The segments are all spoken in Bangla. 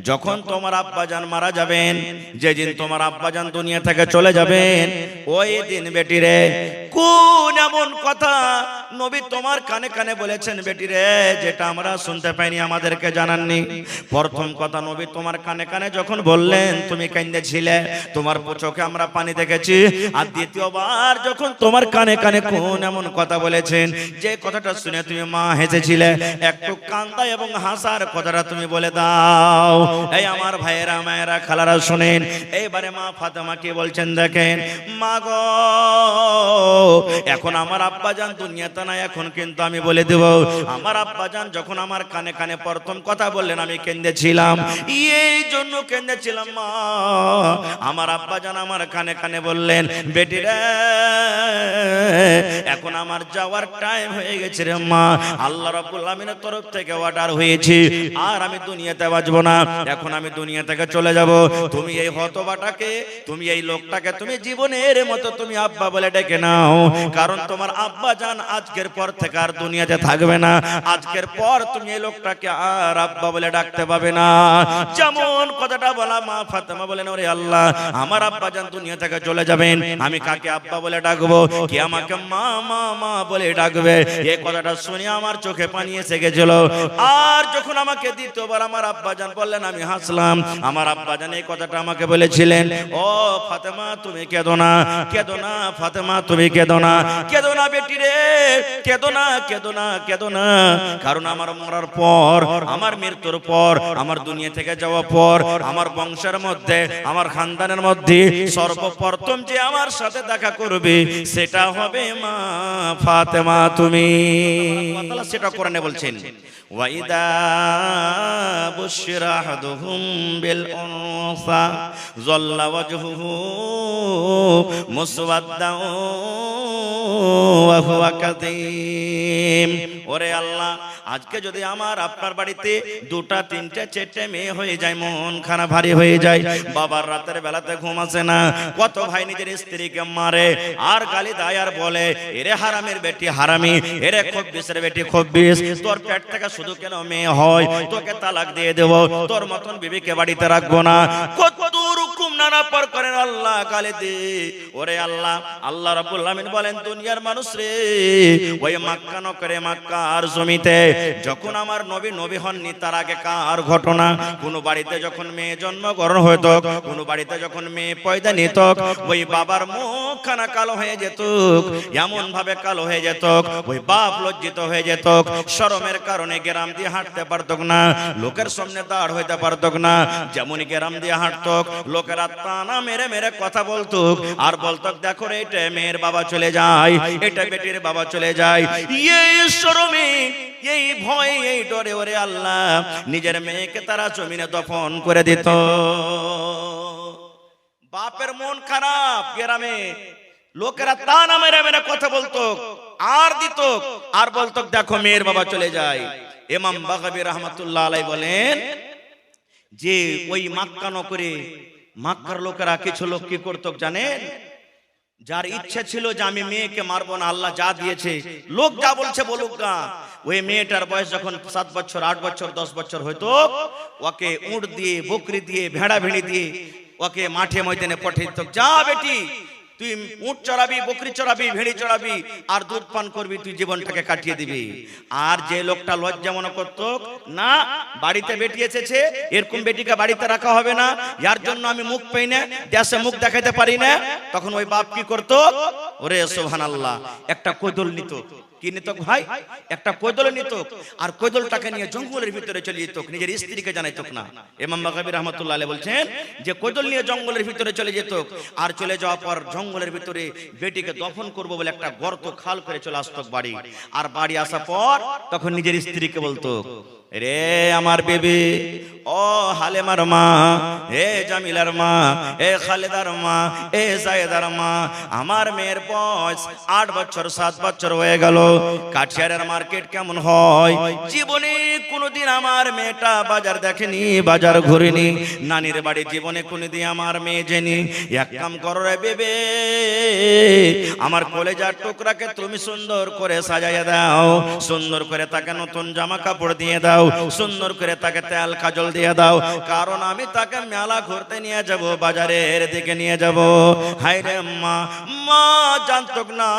যখন তোমার আব্বাজান মারা যাবেন, যেদিন তোমার আব্বাজান দুনিয়া থেকে চলে যাবেন, ওই দিন বেটি রে কোন এমন কথা নবী তোমার কানে কানে বলেছেন বেটি রে, যেটা আমরা শুনতে পাইনি, আমাদেরকে জানাননি? প্রথম কথা নবী তোমার কানে কানে যখন বললেন তুমি কাঁদেছিলে, তোমার চোখে আমরা পানি দেখেছি। আর দ্বিতীয়বার যখন তোমার কানে কানে কোন এমন কথা বলেছেন, যে কথাটা শুনে তুমি মা হেসেছিলে, একটু কান্দা এবং হাসার কথাটা তুমি বলে দাও। এই আমার ভাইয়েরা, মায়েরা, খালারা শুনেন। এইবারে মা ফাতেমা কি বলছেন দেখেন, মা গো এখন আমার আব্বাজান দুনিয়াতে নাই, এখন কিন্তু আমি বলে দেব, আমার আব্বাজান যখন আমার কানে কানে প্রথম কথা বললেন আমি কেঁদেছিলাম, এই জন্য কেঁদেছিলাম মা। আমার আব্বাজান আমার কানে কানে বললেন বেটি রে এখন আমার যাওয়ার টাইম হয়ে গেছে রে মা, আল্লাহ রাব্বুল আমিনের তরফ থেকে অর্ডার হয়েছে, আর আমি দুনিয়াতে বাঁচবো না, এখন আমি দুনিয়া থেকে চলে যাব। তুমি এই হতবাটাকে, তুমি এই লোকটাকে তুমি জীবনের মতো তুমি আব্বা বলে ডেকে নাও, কারণ তোমার আব্বা জান আজকের পর থেকে আর দুনিয়াতে থাকবে না। আজকের পর তুমি এই লোকটাকে আর আব্বা বলে ডাকতে পাবে না। যেমন কথাটা বলা, মা ফাতেমা বলেন ওরে আল্লাহ, আমার আব্বা জান দুনিয়া থেকে চলে যাবেন, আমি কাকে আব্বা বলে ডাকবো? কে আমাকে মা মা মা বলে ডাকবে? এই কথাটা শুনে আমার চোখে পানি এসে গেছিল। আর যখন আমাকে দ্বিতীয়বার আমার আব্বা জান বললেন আমি হাসলাম। আমার আব্বা জান এই কথাটা আমাকে বলেছিলেন, ও ফাতেমা তুমি কেঁদো না, কেঁদো না ফাতেমা তুমি কেঁদো না, কেঁদো না বেটি রে, কেঁদো না, কেঁদো না, কেঁদো না, কারণ আমার মরার পর, আমার মৃত্যুর পর, আমার দুনিয়া থেকে যাওয়ার পর, আমার বংশের মধ্যে, আমার খানদানের মধ্যে সর্বপ্রথম যে আমার সাথে দেখা করবে সেটা হবে মা ফাতেমা তুমি। আল্লাহ সেটা কোরআনে বলছেন, ওয়াইদা বুশিরা আহাদুহুম বিল উনসা যাল্লা ওয়াজহুহু মুসওয়াদ্দান ওয়া হুয়া কাযীম। ওরে আল্লাহ, আজকে যদি আমার আপনার বাড়িতে দুটা তিনটা চারটে মেয়ে হয়ে যায়, মন খানা ভারী হয়ে যায়, বাবার রাতের বেলাতে ঘুম আসে না, কত ভাই নিজের স্ত্রীকে মারে আর গালি দেয় আর বলে এরে হারামের বেটি হারামি, এরে খব্বিসের বেটি খব্বিস, তোর পেট থেকে শুধু কেন মেয়ে হয়, তোকে তালাক দিয়ে দেব, তোর মতন বিবিকে বাড়িতে রাখবো না, কত রকম নানা প্রকারের আল্লাহ গালি দে। ওরে আল্লাহ, আল্লাহ রাব্বুল আমিন বলেন দুনিয়ার মানুষ রে, ওই মক্কা নগরে, মক্কা আর জমিতে যখন আমার নবী নবী হননি তার আগে কার ঘটনা, কোন বাড়িতে যখন মেয়ে জন্মগ্রহণ হতো, কোন বাড়িতে যখন মেয়ে পয়দা নিত, ওই বাবার মুখখানা কালো হয়ে যেত, এমন ভাবে কালো হয়ে যেত, ওই বাপ লজ্জিত হয়ে যেত, শরমের কারণে গ্রাম দিয়ে হাঁটতে পারত না, লোকের সামনে দাঁড় হইতে পারত না। যেমন গ্রাম দিয়ে হাঁটত, লোকেরা তানা মেরে মেরে কথা বলতো আর বলতো দেখো রে এটা মেয়ের বাবা চলে যায়, এটা বেটির বাবা চলে যায়। এই শরমে, এই ভয়, এই ডরে ওরে আল্লাহ নিজের মেয়েকে তারা জমিনে দফন করে দিত। বাপের মন খারাপ, গ্রামে লোকেরা তানা মেরে মেরে কথা বলতো আর দিত আর বলতো দেখো মেয়ের বাবা চলে যায়। ইমাম বাগাবী রাহমাতুল্লাহ আলাইহি বলেন যে ওই মক্কা নগরে মক্কার লোকেরা কিছু লোক কি করতো জানেন, যার ইচ্ছা ছিল যে আমি মেয়েকে মারবো না, আল্লাহ যা দিয়েছে লোক যা বলছে বলুক না, ওই মেয়েটার বয়স যখন 7 বছর 8 বছর 10 বছর হইতো, ওকে উট দিয়ে, বকরি দিয়ে, ভেড়া ভেড়ি দিয়ে ওকে মাঠে ময়দানে পাঠিয়ে দিত, যা বেটি তুই উট চড়াবি, বকরি চড়াবি, ভেড়ি চড়াবি আর দুধ পান করবি, তুই জীবনটাকে কাটিয়ে দিবি। আর যে লোকটা লজ্জা মনে করতো না বাড়িতে বেটি এসেছে, এরকম বেটিকে বাড়িতে রাখা হবে না, যার জন্য আমি মুখ পাই না, দেশে মুখ দেখাতে পারি না, তখন ওই বাপ কি করতো, ওরে সুবহানাল্লাহ, একটা কোদল নিত, কি নিত ভাই, একটা কোদল নিত, আর কোদলটাকে নিয়ে জঙ্গলের ভিতরে চলে যেত, নিজের স্ত্রীকে জানাইতো না। ইমাম বাগাবী রাহমাতুল্লাহ আলাইহি বলছেন যে কোদল নিয়ে জঙ্গলের ভিতরে চলে যেত, আর চলে যাওয়ার পর জঙ্গলের ভিতরে বেটিকে দফন করব বলে একটা গর্ত খাল করে চলে আসতো বাড়ি, আর বাড়ি আসার পর তখন নিজের স্ত্রীকে বলতো রে আমার বেবি, ও হালেমার মা, এ জামিলার মা, এ খালেদার মা, এ জায়েদার মা, আমার মেয়ের বয়স 8 বছর 7 বছর হয়ে গেল, কাঠিয়ারের মার্কেট কেমন হয়, জীবনে কোনোদিন আমার মেয়েটা বাজার দেখেনি, বাজার ঘুরেনি, নানির বাড়ি জীবনে কোনোদিন আমার মেয়ে জেনি, এক কাম করো রে বেবে, আমার কলেজার টুকরাকে তুমি সুন্দর করে সাজাইয়া দাও, সুন্দর করে তাকে নতুন জামা কাপড় দিয়ে দাও, দাও, সুন্দর করে তাকে তেল কাজল দিয়ে দাও, কারণ আমি তাকে মেলা ঘুরতে নিয়ে যাব, বাজারের দিকে নিয়ে যাব। হায় রে মা, মা জানতো না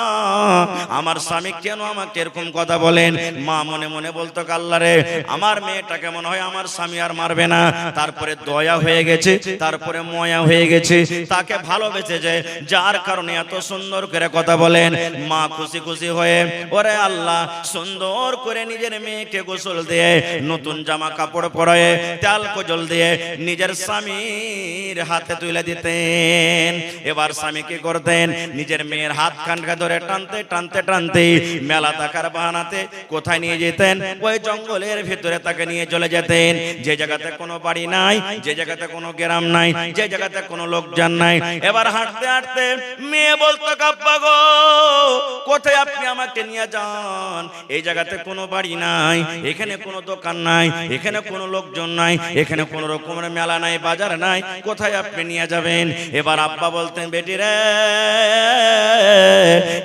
আমার স্বামী কেন আমাকে এরকম কথা বলেন। মা মনে মনে বলতো, আল্লাহ রে, আমার মেয়েটাকে মনে হয় আমার স্বামী আর মারবে না। তারপরে দয়া হয়ে গেছে, তারপরে ময়া হয়ে গেছে, তাকে ভালোবেসেছে, যার কারণে এত সুন্দর করে কথা বলেন। মা খুশি খুশি হয়ে ওরে আল্লাহ সুন্দর করে নিজের মেয়েকে গোসল দিয়ে, নতুন জামা কাপড় পরায়ে, তেল কাজল দিয়ে নিজের স্বামীর হাতে তুলে দিতেন। এবার স্বামী কি করতেন, নিজের মেয়ের হাত খানকে ধরে টানতে টানতে টানতে মেলা দেখার বাহানাতে কোথায় নিয়ে যেতেন, ওই জঙ্গলের ভিতরে তাকে নিয়ে চলে যেতেন, যে জায়গাতে কোনো বাড়ি নাই, যে জায়গাতে কোনো গ্রাম নাই, যে জায়গাতে কোনো লোকজন নাই। এবার হাঁটতে হাঁটতে মেয়ে বলতো, আব্বা গো কোথায় আপনি আমাকে নিয়ে যান, এই জায়গাতে কোনো বাড়ি নাই, এখানে কোনো দোকান নাই, এখানে কোনো লোকজন নাই, এখানে কোনো রকমের মেলা নাই, বাজার নাই, কোথায় আপনি নিয়ে যাবেন। এবার আব্বা বলতেন, বেটি রে,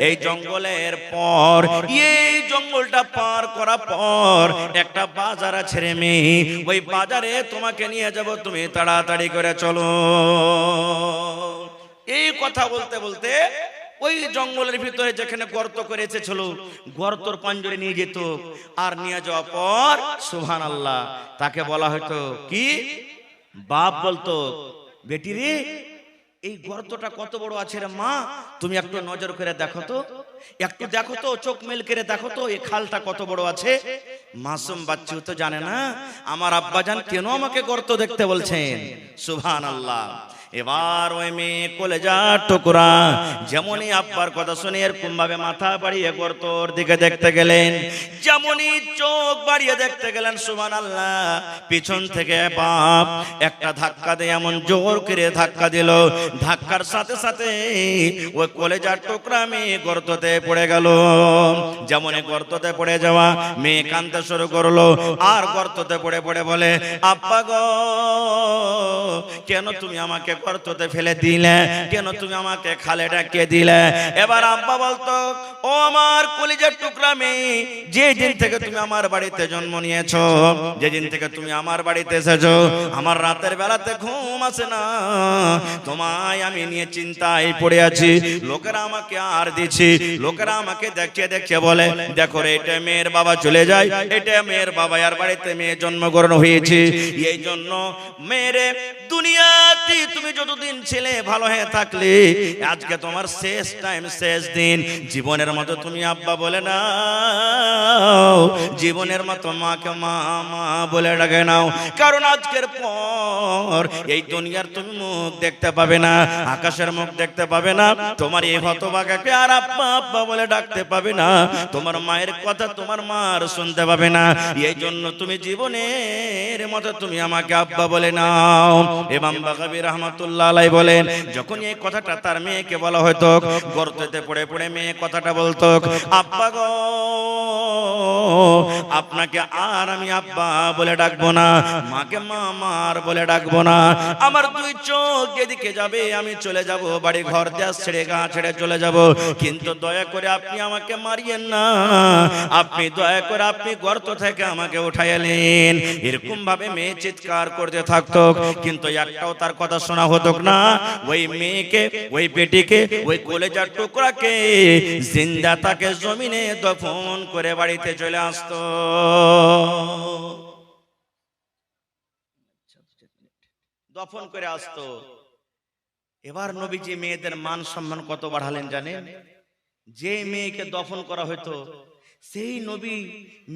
এই জঙ্গলের পর, এই জঙ্গলটা পার করার পর একটা বাজার আছে রে মেয়ে, ওই বাজারে তোমাকে নিয়ে যাব, তুমি তাড়াতাড়ি করে চলো। এই কথা বলতে বলতে ওই জঙ্গলের ভিতরে যেখানে গর্ত করে এসেছিল, গর্তর পাঞ্জরে নিয়ে যেত, আর নিয়ে যাওয়ার পর সুবহানাল্লাহ তাকে বলা হতো কি, বাপ বলতো, বেটি রে, এই গর্তটা কত বড় আছে রে মা, তুমি একটু নজর করে দেখো তো, একটু দেখো তো, চোখ মেল করে দেখো তো, এই খালটা কত বড় আছে। মাসুম বাচ্চা তো জানে না আমার আব্বাজান কেন আমাকে গর্ত দেখতে বলছেন। সুবহানাল্লাহ। এবার ওই মেয়ে কলেজার টুকরা যেমনই আব্বার কথা শুনে এরকম ভাবে মাথা বাড়িয়ে গর্তর দিকে দেখতে গেলেন, যেমনই চোখ বাড়িয়ে দেখতে গেলেন, সুবহানাল্লাহ, পিছন থেকে বাপ একটা ধাক্কা দিয়ে এমন জোর করে ধাক্কা দিল, ধাক্কার সাথে সাথে ওই কলেজার টুকরা মেয়ে গর্ততে পড়ে গেল। যেমনই গর্ততে পড়ে যাওয়া, মেয়ে কাঁদতে শুরু করলো, আর গর্ততে পড়ে পড়ে বলে, আব্বা গো কেন তুমি আমাকে গর্ততে ফেলে দিলে, কেন তুমি আমাকে খালে ডাকিয়ে দিলে। এবার আব্বা বলতো, ও আমার কলিজার টুকরা মেয়ে, যে দিন থেকে তুমি আমার বাড়িতে জন্ম নিয়েছো, যে দিন থেকে তুমি আমার বাড়িতে এসেছো, আমার রাতের বেলাতে ঘুম আসে না, তোমায় আমি নিয়ে চিন্তায় পড়ে আছি। লোকেরা আমাকে আর দিছি, লোকেরা আমাকে দেখিয়ে দেখিয়ে বলে, দেখো রে, এটা মেয়ের বাবা চলে যায়, এটা মেয়ের বাবা, আর বাড়িতে মেয়ে জন্মগ্রহণ হয়েছে। এই জন্য মেয়েরে দুনিয়াতে তুমি যতদিন ছেলে ভালো হয়ে থাকলে, আজকে তোমার শেষ টাইম, শেষ দিন, জীবনের মতো তুমি আব্বা বলে নাও, জীবনের মতো মাকে মা মা বলে ডাকে নাও, কারণ আজকের পর এই দুনিয়ার তুমি মুখ দেখতে পাবে না, আকাশের মুখ দেখতে পাবে না, তোমার এই হতভাগাকে আর আব্বা আব্বা বলে ডাকতে পাবে না, তোমার মায়ের কথা তোমার মার শুনতে পাবে না। এই জন্য তুমি জীবনের মতো তুমি আমাকে আব্বা বলে নাও। ইমাম বাগাবী রাহমাতুল্লাহ আলাইহি বলেন, যখন এই কথাটা তার মেয়েকে বলা হতো, গর্ততে পড়ে পড়ে মেয়ে কথাটা বলতো, আব্বা গো আপনাকে আর আমি আব্বা বলে ডাকবো না, মাকে মামার বলে ডাকবো না, আমার দুই চোখ যেদিকে যাবে আমি চলে যাব, বাড়ি ঘর দেশ ছেড়ে গা ছেড়ে চলে যাব, কিন্তু দয়া করে আপনি আমাকে মারিয়েন না, আপনি দয়া করে আপনি গর্ত থেকে আমাকে উঠাইলেন। এরকম ভাবে মেয়ে চিৎকার করতে থাকতো, কিন্তু একটাও তার কথা শোনা হতো না। ওই মেয়েকে, ওই বেটিকে, ওই কলেজার টুকরাকে জিন্দা তাকে জমিনে দফন করে বাড়িতে চলে আসতো। দফন করে আসতো। এবার নবীজি মেয়েদের মান সম্মান কত বাড়ালেন জানেন? যে মেয়েকে দফন করা হতো, সেই নবী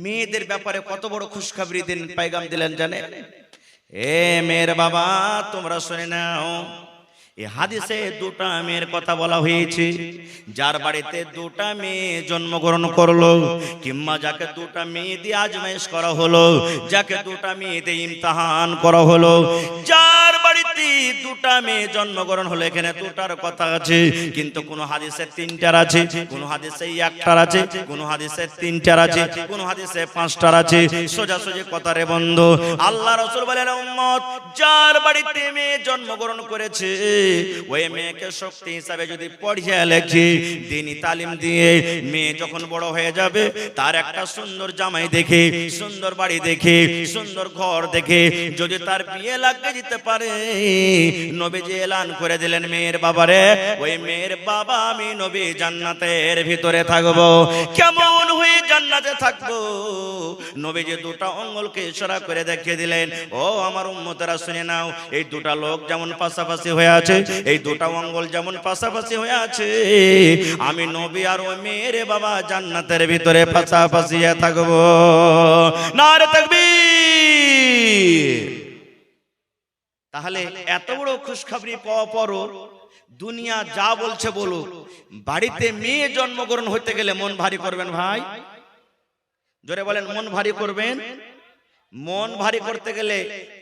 মেয়েদের ব্যাপারে কত বড় খুশখবরি দিন, পায়গাম দিলেন জানেন? এ মেয়ের বাবা, তোমরা শুনে নাও, এই হাদিসে দুটা মেয়ের কথা বলা হয়েছে। যার বাড়িতে দুটা মেয়ে জন্মগ্রহণ করলো, কিংবা যাকে দুটা মেয়ে দিয়ে আজমাইশ করা হলো, যাকে দুটা মেয়ে দিয়ে ইমতিহান করা হলো, যার বাড়িতে দুটা মেয়ে জন্মগ্রহণ হলো, এখানে দুটার কথা আছে, কিন্তু কোন হাদিসে তিনটার আছে, কোন হাদিসে একটার আছে, কোন হাদিসে তিনটার আছে, কোন হাদিসে পাঁচটার আছে। সোজাসুজি কথা রে বন্ধু, আল্লাহ রাসূল বলেন উম্মত যার বাড়িতে মেয়ে জন্মগ্রহণ করেছে ওই মেয়েকে শক্তি হিসাবে যদি পড়িয়ে লেখে, দ্বীনি তালিম দিয়ে মেয়ে যখন বড় হয়ে যাবে তার একটা সুন্দর জামাই দেখে, সুন্দর বাড়ি দেখে, সুন্দর ঘর দেখে যদি তার বিয়ে লাগিয়ে দিতে পারে, নবীজি এলান করে দিলেন মেয়ের বাবারে, ওই মেয়ের বাবা আমি নবী জান্নাতের ভিতরে থাকবো। কেমন হয়ে জান্নাতে থাকবো? নবীজি দুটা আঙ্গুলকে ইশারা করে দেখিয়ে দিলেন, ও আমার উম্মতেরা শুনে নাও, এই দুটা লোক যেমন পাশাপাশি হয়ে আছে, এই দুটা আঙ্গুল যেমন পাশাপাশি হয়ে আছে, আমি নবী আর ওই মেয়ের বাবা জান্নাতের ভিতরে পাশাপাশি থাকবো। নারে তাকবীর। তাহলে এত বড় খুশখবরি পাওয়া পরও দুনিয়া যা বলছে বলুক, বাড়িতে মেয়ে জন্মগ্রহণ হতে গেলে মন ভারী করবেন ভাই, জোরে বলেন মন ভারী করবেন। মন ভারী করতে গেলে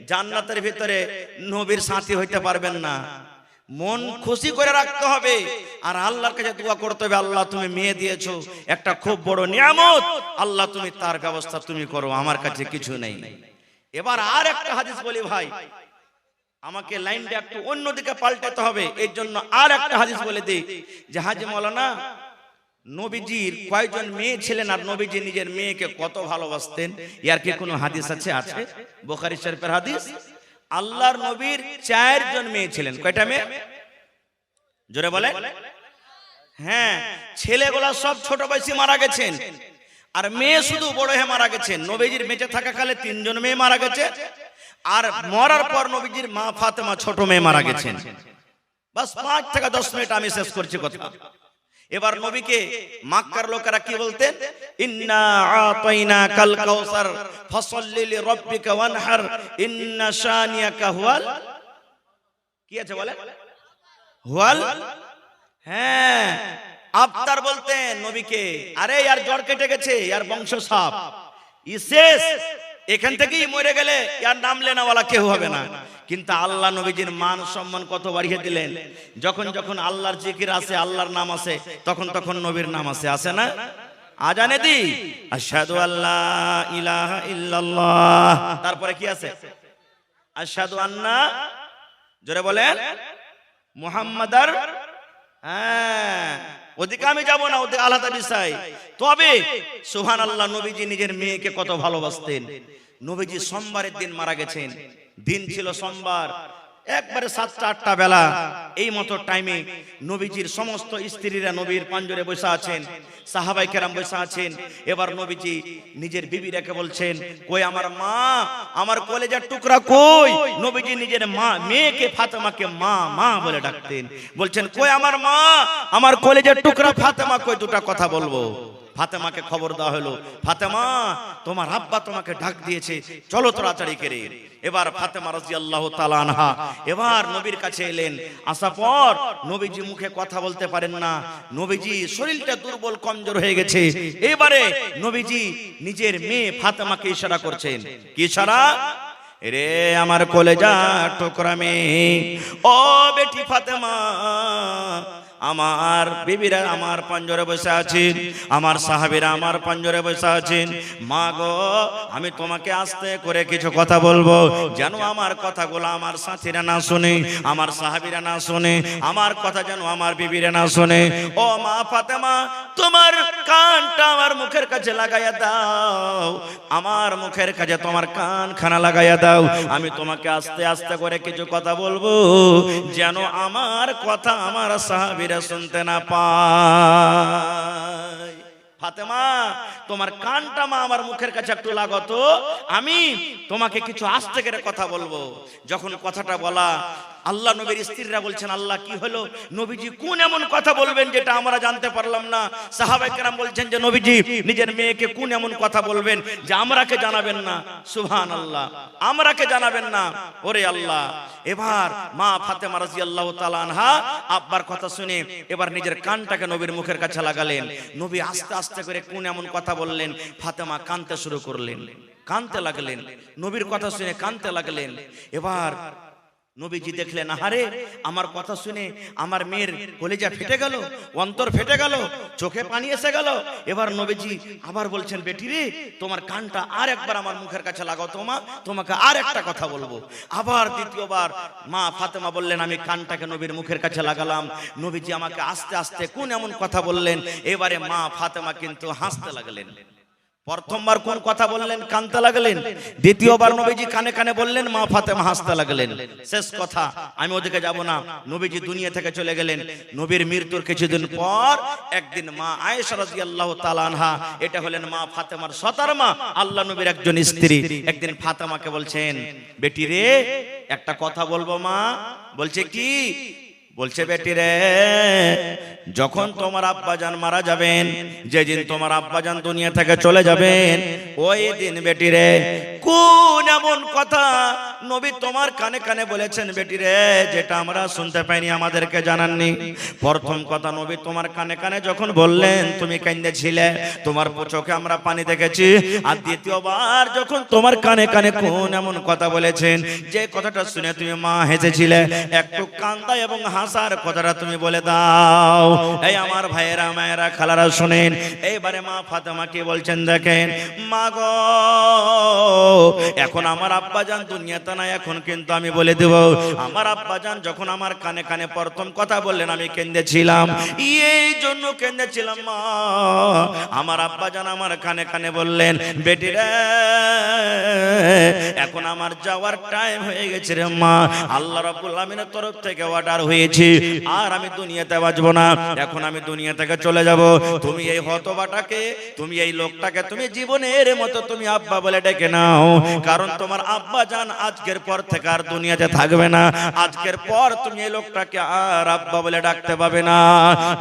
জান্নাতের ভিতরে নবীর সাথী হইতে পারবেন না, মন খুশি করে রাখতে হবে আর আল্লাহর কাছে দোয়া করতে হবে, আল্লাহ তুমি মেয়ে দিয়েছো, একটা খুব বড় নিয়ামত, আল্লাহ তুমি তার ব্যবস্থা তুমি করো, আমার কাছে কিছু নেই। এবার আর একটা হাদিস বলি ভাই, আমাকে লাইনটা একটু অন্যদিকে পাল্টাতে হবে, এর জন্য আর একটা হাদিস বলে দিই যে হাজী মাওলানা নবীজির কয়জন মেয়ে ছিলেন আর নবীজি নিজের মেয়েকে কত ভালোবাসতেন, এর কি কোনো হাদিস আছে? আছে, বুখারী শরীফের হাদিস। আল্লাহর নবীর 4 জন মেয়ে ছিলেন। কয়টা মেয়ে? জোরে বলে। হ্যাঁ, ছেলেগুলা সব ছোট বয়সে মারা গেছেন আর মেয়ে শুধু বড় হয়ে মারা গেছেন। নবীজির বেঁচে থাকাকালে 3 জন মেয়ে মারা গেছে, আর মরার পর নবীজির মা ফাতেমা ছোট মেয়ে মারা গেছেন। বাস 5 থেকে 10 মিনিট আমি শেষ করছি কথা। এবার নবীকে মক্কার লোকেরা কি বলতেন? ইন্না আতাইনাকাল কাউসার ফাসাল্লি লিরাব্বিকা ওয়ানহার ইন্না শানিয়াকা হুয়াল, কি আছে বলেন? হুয়াল, হ্যাঁ আবতার বলতেন নবীকে। আরে ইয়ার জ্বর কেটে গেছে, ইয়ার বংশ সাপ, ই শেষ, এখান থেকেই মরে গেলে ইয়ার নাম লেনাওয়ালা কেউ হবে না। কিন্তু আল্লাহ নবীজির মান সম্মান কত বাড়িয়ে দিলেন। যখন যখন আল্লাহর জিকির আছে, আল্লাহর নাম আছে, তখন তখন নবীর নাম আছে, আছে না? আজানে দি আশহাদু আল্লা ইলাহা ইল্লাল্লাহ, তারপরে কি আছে? আশহাদু আন্না, জোরে বলেন, মুহাম্মাদার। হ্যাঁ, ওদিকে আমি যাব না, ওদিকে আলাদা বিষয়। তবে সুবহানাল্লাহ, নবীজি নিজের মেয়েকে কত ভালোবাসতেন। নবীজি সোমবারের দিন মারা গেছেন, দিন ছিল সোমবার, একবারে 7টা-8টা বেলা, এই মতো টাইমে নবীজির সমস্ত স্ত্রীরা নবীর পাঞ্জরে বসে আছেন, সাহাবায়ে কেরাম বসে আছেন। এবার নবীজি নিজের বিবিরাকে বলছেন, কই আমার মা, আমার কলেজার টুকরা কই? নবীজি নিজের মা, মেয়েকে ফাতেমাকে মা মা বলে ডাকতেন। বলছেন, কই আমার মা, আমার কলেজার টুকরা ফাতেমা কই? দুটা কথা বলবো। ফাতেমাকে খবর দেওয়া হলো, ফাতেমা তোমার আব্বা তোমাকে ডাক দিয়েছে, চলো তাড়াতাড়ি করে। এবার ফাতেমা রাদিয়াল্লাহু তাআলা আনহা এবার নবীর কাছে এলেন। আসার পর নবীজি মুখে কথা বলতে পারেন না, নবীজি শরীরটা দুর্বল কমজোর হয়ে গেছে। এবারে নবীজি নিজের মেয়ে ফাতেমাকে ইশারা করছেন। কি ইশারা? রে আমার কলেজা টুকরা মেয়ে, ও বেটি ফাতেমা, আমার বিবিরা আমার পাঞ্জরে বসে আছেন, আমার সাহাবীরা আমার পাঞ্জরে বসে আছেন। মা গো, আমি তোমাকে আস্তে করে কিছু কথা বলবো, যেন আমার কথাগুলো আমার সাথীরা না শুনে, আমার সাহাবীরা না শুনে, আমার কথা যেন আমার বিবিরা না শুনে। ও মা ফাতেমা, তোমার কানটা আমার মুখের কাছে লাগাইয়া দাও, আমার মুখের কাছে তোমার কানখানা লাগাইয়া দাও। আমি তোমাকে আস্তে আস্তে করে কিছু কথা বলবো, যেন আমার কথা আমার সাহাবীরা শুনতে না পায়। ফাতেমা, তোমার কানটা মা আমার মুখের কাছে একটু লাগাতো, আমি তোমাকে কিছু আস্তে করে কথা বলবো। যখন কথাটা বলা, আল্লাহ নবীর স্ত্রীরা বলছেন, আল্লাহ কি হলো? নবীজি কোন এমন কথা বলবেন যেটা আমরা জানতে পারলাম না? সাহাবায়ে কেরাম বলছেন যে নবীজি নিজের মেয়েকে কোন এমন কথা বলবেন যে আমরাকে জানাবেন না? সুবহানাল্লাহ, আমরাকে জানাবেন না। ওরে আল্লাহ! এবার মা ফাতেমা রাদিয়াল্লাহু তাআলা আনহা আব্বার কথা শুনে এবার নিজের কানটাকে নবীর মুখের কাছে লাগালেন। নবী আস্তে আস্তে করে কোন এমন কথা বললেন, ফাতেমা কাঁদতে শুরু করলেন, কাঁদতে লাগলেন, নবীর কথা শুনে কাঁদতে লাগলেন। এবার নবীজি দেখলেন, আহারে আমার কথা শুনে আমার মেয়ের কলিজা ফেটে গেল, অন্তর ফেটে গেল, চোখে পানি এসে গেল। এবার নবীজি আবার বলছেন, বেটি রে তোমার কানটা আর একবার আমার মুখের কাছে লাগাও, তোমাকে আর একটা কথা বলবো। আবার দ্বিতীয়বার মা ফাতেমা বললেন, আমি কানটাকে নবীর মুখের কাছে লাগালাম। নবীজি আমাকে আস্তে আস্তে কোন এমন কথা বললেন, এবারে মা ফাতেমা কিন্তু হাসতে লাগলেন। প্রথমবার কোন কথা বললেন, কানতে লাগলেন। দ্বিতীয়বার নবীজি কানে কানে বললেন, মা ফাতেমা হাসতে লাগলেন। শেষ কথা, আমি ওদিকে যাব না। নবীজি দুনিয়া থেকে চলে গেলেন। নবীর মৃত্যুর কিছুদিন পর একদিন মা আয়েশা রাদিয়াল্লাহু তাআলা আনহা, এটা হলেন মা ফাতেমার সতার মা, আল্লাহ নবীর একজন স্ত্রী, একদিন ফাতেমাকে বলছেন, বেটি রে একটা কথা বলবো মা। বলছে কি? বলছে, বেটি রে যখন তোমার আব্বাজান মারা যাবেন, যেদিন তোমার আব্বাজান দুনিয়া থেকে চলে যাবেন, ওই দিন বেটি রে কোন এমন কথা নবী তোমার কানে কানে বলেছেন বেটি রে, যেটা আমরা শুনতে পাইনি, আমাদেরকে জানাননি? প্রথম কথা, নবী তোমার কানে কানে যখন বললেন তুমি কাঁদেছিলে, তোমার চোখে আমরা পানি দেখেছি। আর দ্বিতীয়বার যখন তোমার কানে কানে কোন এমন কথা বলেছেন, যে কথাটা শুনে তুমি মা হেসেছিলে, একটু কান্দা এবং হাসার কথাটা তুমি বলে দাও। এই আমার ভাইয়েরা, মায়েরা, খালারা শুনেন। এইবারে মা ফাতেমা কি বলছেন দেখেন, মা গো এখন আমার আব্বাজান দুনিয়াতে নাই, এখন কিন্তু আমি বলে দেব, আমার আব্বাজান যখন আমার কানে কানে প্রথম কথা বললেন আমি কেঁদেছিলাম, এই জন্য কেঁদেছিলাম মা। আমার আব্বাজান আমার কানে কানে বললেন, বেটি রে এখন আমার যাওয়ার টাইম হয়ে গেছে রে মা, আল্লাহ রাব্বুল আমিনের তরফ থেকে অর্ডার হয়েছে, আর আমি দুনিয়াতে বাঁচবো না, এখন আমি দুনিয়া থেকে চলে যাব। তুমি এই হতবাটাকে, তুমি এই লোকটাকে তুমি জীবনের মতো তুমি আব্বা বলে ডেকে নাও, কারণ তোমার আব্বা জান আজকের পর থেকে আর দুনিয়াতে থাকবে না। আজকের পর তুমি এই লোকটাকে আর আব্বা বলে ডাকতে পাবে না।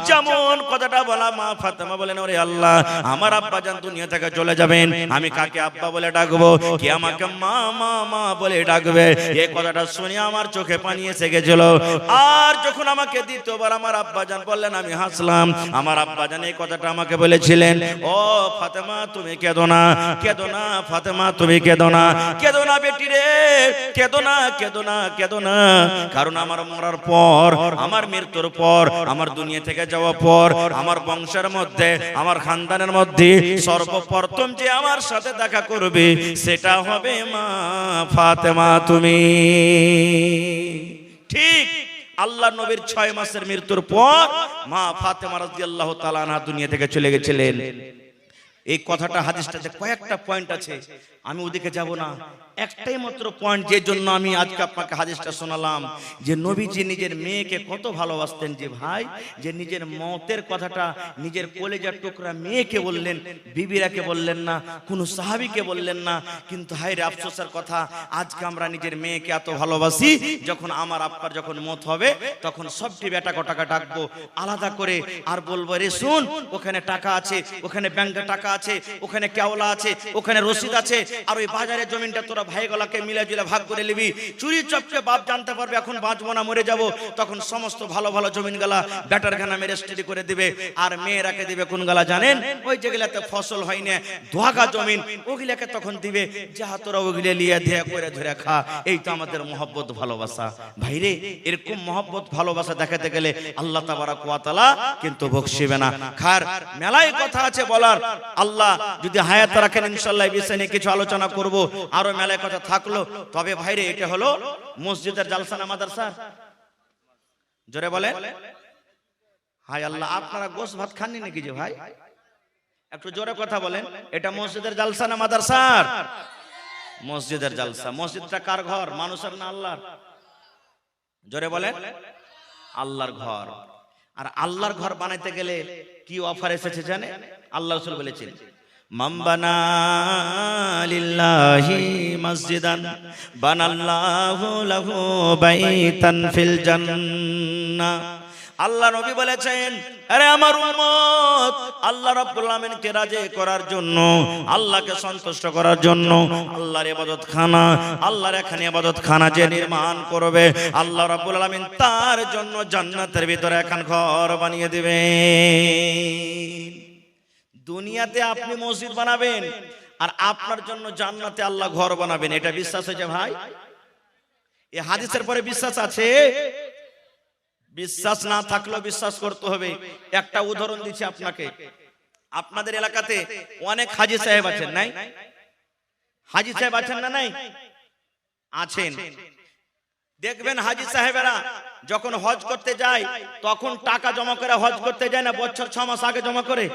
যেমন কথাটা বলা, মা ফাতেমা বলেন, ওরে আল্লাহ আমার আব্বা জান দুনিয়া থেকে চলে যাবেন, আমি কাকে আব্বা বলে ডাকবো? কে আমাকে মা মা মা বলে ডাকবে? এই কথাটা শুনে আমার চোখে পানি এসে গেছিল। আর যখন আমাকে দ্বিতীয়বার আমার আব্বা জান বললেন, আমি হাসলাম। আমার আব্বা জান এই কথাটা আমাকে বলেছিলেন, ও ফাতেমা তুমি কেঁদো না, কেঁদো না ফাতেমা তুমি কেঁদো না, কেঁদো না বেটি রে, কেঁদো না, কেঁদো না, কেঁদো না, কারণ আমার মরার পর, আমার মৃত্যুর পর, আমার দুনিয়া থেকে যাওয়ার পর, আমার বংশের মধ্যে, আমার খানদানের মধ্যে সর্বপ্রথম যে আমার সাথে দেখা করবে সেটা হবে মা ফাতেমা তুমি। ঠিক আল্লাহ নবীর 6 মাসের মৃত্যুর পর মা ফাতেমা রাদিয়াল্লাহু তাআলা আনহা দুনিয়া থেকে চলে গেছিলেন। এই কথাটা হাদিসটাতে কয়েকটা পয়েন্ট আছে, আমি ওদিকে যাব না। একটাই মাত্র পয়েন্ট, যে জন্য আমি আজকে আপনাকে হাদিসটা শোনালাম, যে নবীজি নিজের মেয়েকে কত ভালোবাসতেন, যে ভাই যে নিজের মতের কথাটা নিজের কলেজার টুকরা মেয়েকে বললেন, বিবিরাকে বললেন না, কোনো সাহাবীকে বললেন না। কিন্তু হায় রে আফসোসের কথা, আজকে আমরা নিজের মেয়েকে এত ভালোবাসি, যখন আমার আব্বার যখন মত হবে তখন সবটি বেটা কটাকে ডাকবো আলাদা করে, আর বলবো রে শুন, ওখানে টাকা আছে, ওখানে ব্যাংকে টাকা আছে, ওখানে কেওলা আছে, ওখানে রসিদ আছে, আর ওই বাজারের জমিনটা তোরা ভাইগুলাকে মিলে জুলে ভাগ করে নিবি। চুরি চপকে বাপ জানতে পারবে এখন বাঁচবো না, মরে যাব, তখন সমস্ত ভালো ভালো জমিন গালা ব্যাটার খানা মেরে রেজিস্ট্রি করে দিবে। আর মেয়েরাকে দিবে কোন গালা জানেন? ওই যেগুলাতে ফসল হয় না, দোয়াগা জমিন, ওগুলাকে তখন দিবে, যাহা তোরা ওগুলো লিয়ে দিয়ে করে ধরে খা। এই তো আমাদের মহব্বত ভালোবাসা। ভাইরে এরকম মহব্বত ভালোবাসা দেখাতে গেলে আল্লাহ তাবারক ওয়া তাআলা কিন্তু বকশিবে না। খার মেলায় কথা আছে বলার, আল্লাহ যদি হায়াত রাখেন ইনশাআল্লাহ এই বিষয়ে কিছু আলোচনা করব, আরো মেলায় কথা থাকলো। তবে ভাইরে এটা হলো মসজিদের জালসা না মাদ্রাসা? জোরে বলেন হায় আল্লাহ। আপনারা গোশত ভাত খাননি নাকি যে ভাই? একটু জোরে কথা বলেন, এটা মসজিদের জালসা না মাদ্রাসার? মসজিদের জালসা। মসজিদটা কার ঘর, মানুষের না আল্লাহর? জোরে বলেন আল্লাহর ঘর। আর আল্লাহর ঘর বানাইতে গেলে কি অফার এসেছে জানে? আল্লাহ রাসূল বলেছেন, মান বানা লিল্লাহি মসজিদান বানাল্লাহু লাহু বাইতান ফিল জান্নাহ। আল্লাহ নবী বলেছেন, আরে আমার উম্মত, আল্লাহ রাব্বুল আলামিনকে রাজি করার জন্য, আল্লাহকে সন্তুষ্ট করার জন্য আল্লাহর ইবাদতখানা, আল্লাহর এখানে ইবাদতখানা যে নির্মাণ করবে, আল্লাহ রাব্বুল আলামিন তার জন্য জান্নাতের ভিতরে একখান ঘর বানিয়ে দিবেন। দুনিয়াতে আপনি মসজিদ বানাবেন আর আপনার জন্য জান্নাতে আল্লাহ ঘর বানাবেন, এটা বিশ্বাস হয়েছে ভাই? এই হাদিসের পরে বিশ্বাস আছে? বিশ্বাস না থাকলেও বিশ্বাস করতে হবে। একটা উদাহরণ দিচ্ছি আপনাকে। আপনাদের এলাকাতে অনেক হাজী সাহেব আছেন, নাই? হাজী সাহেব আছেন না নাই? আছেন। দেখবেন হাজী সাহেবেরা যখন হজ করতে যায় তখন টাকা জমা করে হজ করতে যায় না, বছর 6 মাস আগে জমা করে।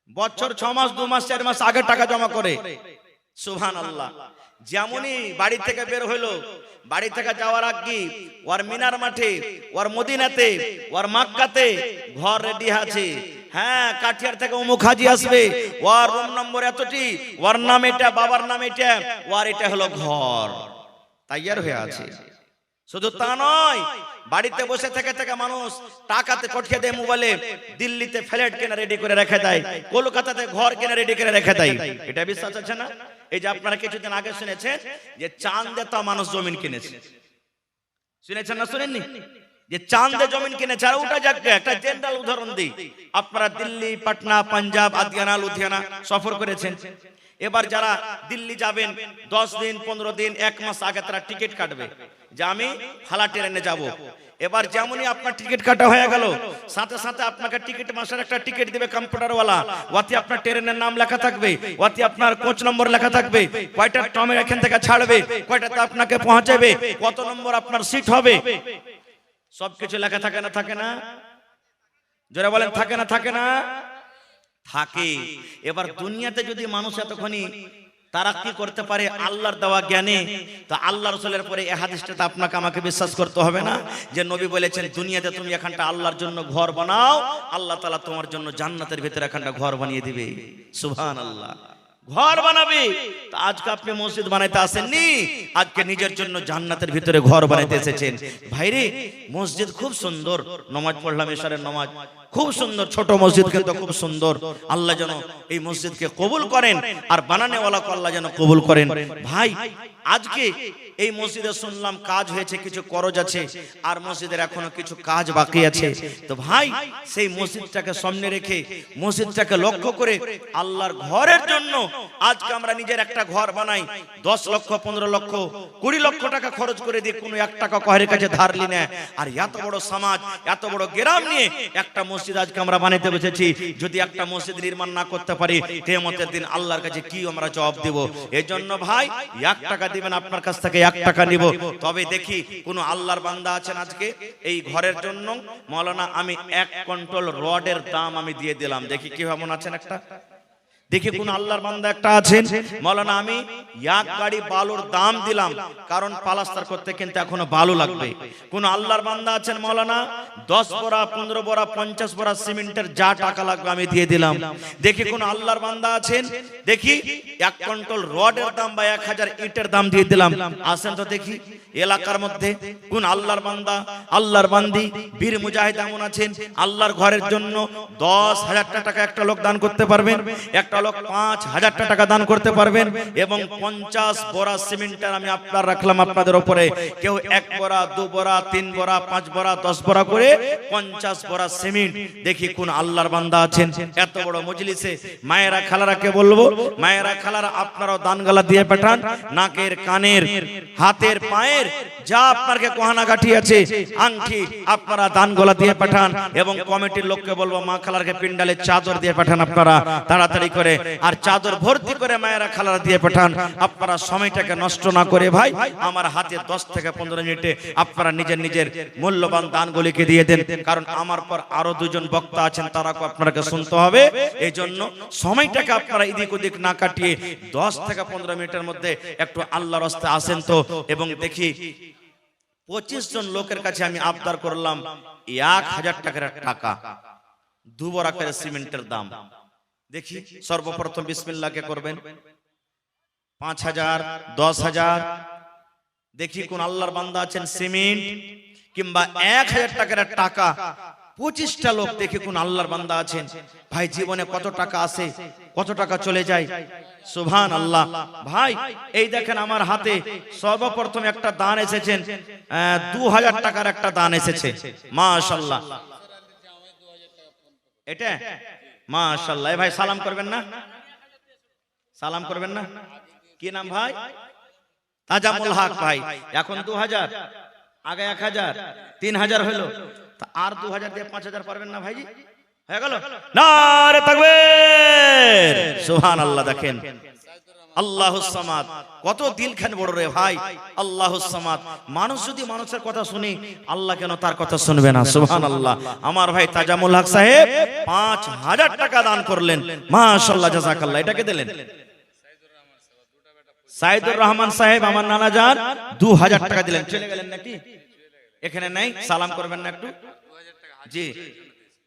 বছর 6 মাস 2 মাস 4 মাস আগে টাকা জমা করে। সুবহানাল্লাহ। যেমনই বাড়ি থেকে বের হইলো, বাড়ি থেকে যাওয়ার আগে ওর মিনার মাঠে, ওর মদিনাতে, ওর মক্কাতে ঘর রেডি আছে। হ্যাঁ, কাঠিয়ার থেকে অমুক হাজি আসবে, ওর রুম নম্বর এতটি, ওর নাম এটা, বাবার নাম এটা, ওর এটা হলো ঘর তৈয়ার হয়ে আছে। শুধু তা নয়, বাড়িতে বসে থেকে থেকে মানুষ টাকাতে পাঠিয়ে দেয় মোবাইলে, দিল্লিতে ফ্ল্যাট কেনা রেডি করে রেখে দেয়, কলকাতাতে ঘর কেনা রেডি করে রেখে দেয়। এটা বিশ্বাস আছে না? এই যে আপনারা কিছুদিন আগে শুনেছেন যে চাঁদে তো মানুষ জমিন কিনেছে, শুনেছেন না শুনেননি? যে চাঁদে জমিন কিনেছে। আর ওটা যাক, একটা জেনারেল উদাহরণ দিই। আপনারা দিল্লি, পাটনা, পাঞ্জাব, আদিয়ানা, লুধিয়ানা সফর করেছেন। এবার যারা দিল্লি যাবেন 10 দিন 15 দিন 1 মাস আগে তারা টিকিট কাটবে যে আমি হালা ট্রেনে যাব। এবার যেমনই আপনার টিকিট কাটা হয়ে গেল, সাথে সাথে আপনাকে টিকিট মাসের একটা টিকিট দিবে কম্পিউটারওয়ালা। ওতে আপনার ট্রেনের নাম লেখা থাকবে, ওতে আপনার কোচ নম্বর লেখা থাকবে, কয়টা ট্রেন এখান থেকে ছাড়বে, কয়টাতে আপনাকে পৌঁছাবে, কত নম্বর আপনার সিট হবে, সবকিছু লেখা থাকে না থাকে না? যারা বলেন থাকে না থাকে না? থাকে। এবার দুনিয়াতে যদি মানুষ এতখানি তারাক্কি করতে পারে আল্লাহর দেওয়া জ্ঞানে, তো আল্লাহ রাসূলের পরে এই হাদিসটা তো আপনাকে আমাকে বিশ্বাস করতে হবে না যে নবী বলেছেন দুনিয়াতে তুমি এখানটা আল্লাহর জন্য ঘর বানাও, আল্লাহ তাআলা তোমার জন্য জান্নাতের ভিতরে এখানটা ঘর বানিয়ে দিবে। সুবহানাল্লাহ। ঘর বানাবে। তো আজকে আপনি মসজিদ বানাইতে আসেননি, আজকে নিজের জন্য জান্নাতের ভিতরে ঘর বানাইতে এসেছেন। ভাইরে, মসজিদ খুব সুন্দর, নামাজ পড়লাম এশারের নামাজ, খুব সুন্দর, ছোট মসজিদ কিন্তু খুব সুন্দর। আল্লাহ যেন এই মসজিদকে কবুল করেন, আর বানানেওয়ালাকে আল্লাহ যেন কবুল করেন। ভাই, আজকে এই মসজিদে শুনলাম কাজ হয়েছে, কিছু করজ আছে, আর মসজিদের এখনো কিছু কাজ বাকি আছে। তো ভাই, সেই মসজিদটাকে সামনে রেখে, মসজিদটাকে লক্ষ্য করে আল্লাহর ঘরের জন্য আজকে আমরা নিজের একটা ঘর বানাই, 10 লক্ষ 15 লক্ষ 20 লক্ষ টাকা খরচ করে দিয়ে কোনো 1 টাকা কারোর কাছে ধার লি না। আর এত বড় সমাজ, এত বড় গ্রাম নিয়ে একটা মসজিদ আজকে আমরা বানাইতে বসেছি। যদি একটা মসজিদ নির্মাণ না করতে পারি, কিয়ামতের দিন আল্লাহর কাছে কি আমরা জবাব দেব? এই জন্য ভাই, 1 টাকা দিবেন, আপনার কাছ থেকে 1 টাকা নিব। তবে দেখি কোন আল্লাহর বান্দা আছেন আজকে এই ঘরের জন্য, মাওলানা আমি 1 কুইন্টাল রডের দাম আমি দিয়ে দিলাম, দেখি কি কেমন আছেন একটা? দেখি কোন আল্লাহর বান্দা একটা আছেন, মাওলানা আমি 1 গাড়ি বালুর দাম দিলাম, কারণ প্লাস্টার করতে কিন্তু এখনো বালু লাগবে। কোন আল্লাহর বান্দা আছেন, মাওলানা 10 বড়া 15 বড়া 50 বড়া সিমেন্টের যা টাকা লাগবে আমি দিয়ে দিলাম। দেখি কোন আল্লাহর বান্দা আছেন, দেখি 1 কুইন্টাল রডের দাম বা 1000 ইটের দাম দিয়ে দিলাম। আসেন তো দেখি এলাকার মধ্যে কোন আল্লাহর বান্দা, আল্লাহর বান্দি, বীর মুজাহিদ এমন আছেন আল্লাহর ঘরের জন্য 10,000 টাকা একটা লোক দান করতে পারবেন, একটা লোক 5,000 টাকা দান করতে পারবেন, এবং 50 বড়া সিমেন্টের আমি আপনার রাখলাম আপনাদের উপরে। কেউ 1 বড়া 2 বড়া 3 বড়া 5 বড়া 10 বড়া করে 50 বড়া সিমেন্ট। দেখি কোন আল্লাহর বান্দা আছেন এত বড় মজলিসে। মায়েরা খালারাকে বলবো, মায়েরা খালারা আপনারাও দানগালা দিয়ে পাঠান, নাকের কানের হাতের পায়ের যা আপনার গহনা গাঠি আছে, আংটি আপনারা দান গলা দিয়ে পাঠান। এবং কমিটির লোককে বলবো মা খালারকে পিন্ডালে চাদর দিয়ে পাঠান আপনারা তাড়াতাড়ি করে, আর চাদর ভর্তি করে মায়েরা খালারা দিয়ে পাঠান। আপনারা সময়টাকে নষ্ট না করে ভাই, আমার হাতে 10 থেকে 15 মিনিটে আপনারা নিজের নিজের মূল্যবান দানগুলিকে দিয়ে দেন, কারণ আমার পর আরো 2 জন বক্তা আছেন, তারাকে আপনাকে শুনতে হবে। এই জন্য সময়টাকে আপনারা এদিক ওদিক না কাটিয়ে 10 থেকে 15 মিনিটের মধ্যে একটু আল্লাহর রাস্তে আসেন তো। এবং দেখি 25 জন লোকের কাছে আমি আবদার করলাম 1000 টাকার টাকা, 2 বড়া করে সিমেন্টের দাম। দেখি সর্বপ্রথম বিসমিল্লাহকে করবেন 5000 10,000। দেখি কোন আল্লাহর বান্দা আছেন সিমেন্ট কিংবা 1000 টাকার টাকা 25টা লোক। দেখি কোন আল্লাহর বান্দা আছেন ভাই, জীবনে কত টাকা আসে, কত টাকা চলে যায়। সুবহানাল্লাহ। ভাই এই দেখেন আমার হাতে সর্বপ্রথম একটা দান এসেছেন, 2000 টাকার একটা দান এসেছে। মাশাআল্লাহ, এটা মাশাআল্লাহ। ভাই সালাম করবেন না? সালাম করবেন না? কি নাম ভাই? তাজামুল হক ভাই এখন 2000, আগে 1000, 3000 হলো, তা আর 2000 দিয়ে 5000 পারবেন না ভাইজি? হয়ে গেল? নারে তাকবীর, সুবহানাল্লাহ। দেখেন আল্লাহুস সামাদ, কত দিলখান বড় রে ভাই, আল্লাহুস সামাদ। মানুষ যদি মানুষের কথা শুনে, আল্লাহ কেন তার কথা শুনবে না? সুবহানাল্লাহ। আমার ভাই তাজামুল হক সাহেব 5000 টাকা দান করলেন, মাশাআল্লাহ, জাযাকাল্লাহ। এটাকে দিলেন সাইদুর রহমান সাহেব, আমার নানা যান 2000 টাকা দিলেন। চলে গেলেন নাকি? এখানে নাই, সালাম করবেন না একটু? জি।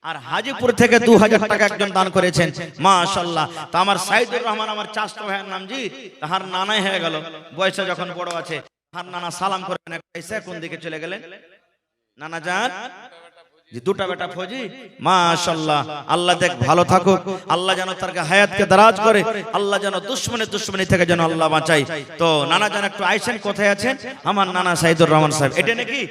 আর হাজিপুর থেকে 2000 টাকা একজন দান করেছেন, মাশাআল্লাহ। তা আমার সাইদুর রহমান, আমার চাচতো ভাইয়ের নাম, জি, তাহার নানাই হয়ে গেল, বয়সে যখন বড় আছে। তাহার নানা সালাম করবেন একটু। এসে কোন দিকে চলে গেলেন নানা যান? জি, দুটা বেটা ফৌজি, মাশাআল্লাহ। আল্লাহ দেখ ভালো থাকুক, আল্লাহ যেন তার হায়াতকে দারাজ করে, আল্লাহ যেন দুশমনি থেকে যেন আল্লাহ বাঁচাই। তো নানা জান একটু আইসেন, কোথায় আছেন আমার নানা সাইদুর রহমান সাহেব? এটা নাকি?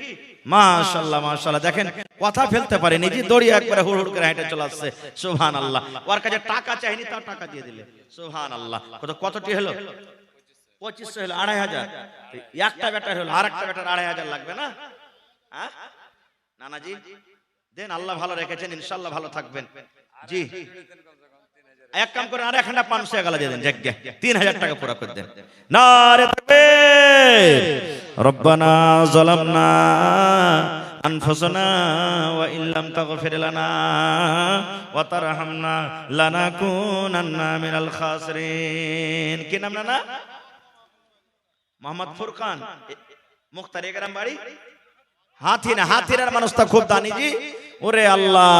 মাশাআল্লাহ, মাশাআল্লাহ। দেখেন কথা ফেলতে পারে, নিজে দড়িয়ে একবারে হুড় হুড় করে হেঁটে চলে আসছে, সুবহানাল্লাহ। ওর কাছে টাকা চাইনি, তাও টাকা দিয়ে দিলে, সুবহানাল্লাহ। কতটি হলো? 2500 হলো, 2500। একটা বেটার হলো, আর একটা বেটার 2500 লাগবে না? হ্যাঁ নানাজি দেন, আল্লাহ ভালো রেখেছেন, ইনশাআল্লাহ ভালো থাকবেন। জি, এক কাম করে আর এখানটা 500 টাকা দিয়ে দেন, 3000 টাকা পুরো করে দেন। নারে তাকবীর। রব্বানা যালামনা আনফুসানা ওয়া ইল্লাম তাগফির লানা ওয়া তারহামনা লানাকুনান্না মিনাল খাসিরিন। কি নাম নানা? মোহাম্মদ ফুরকান, মুখতারি গ্রাম বাড়ি, হাতিনা। হাতিনার মানুষটা খুব দানি জি, ওরে আল্লাহ,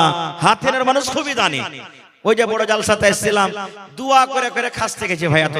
হাতিনার মানুষ খুবই দানি। ওই যে বড় জালসাতে এসেছিলাম, দোয়া করে করে খাস থেকে গেছে ভাই। এত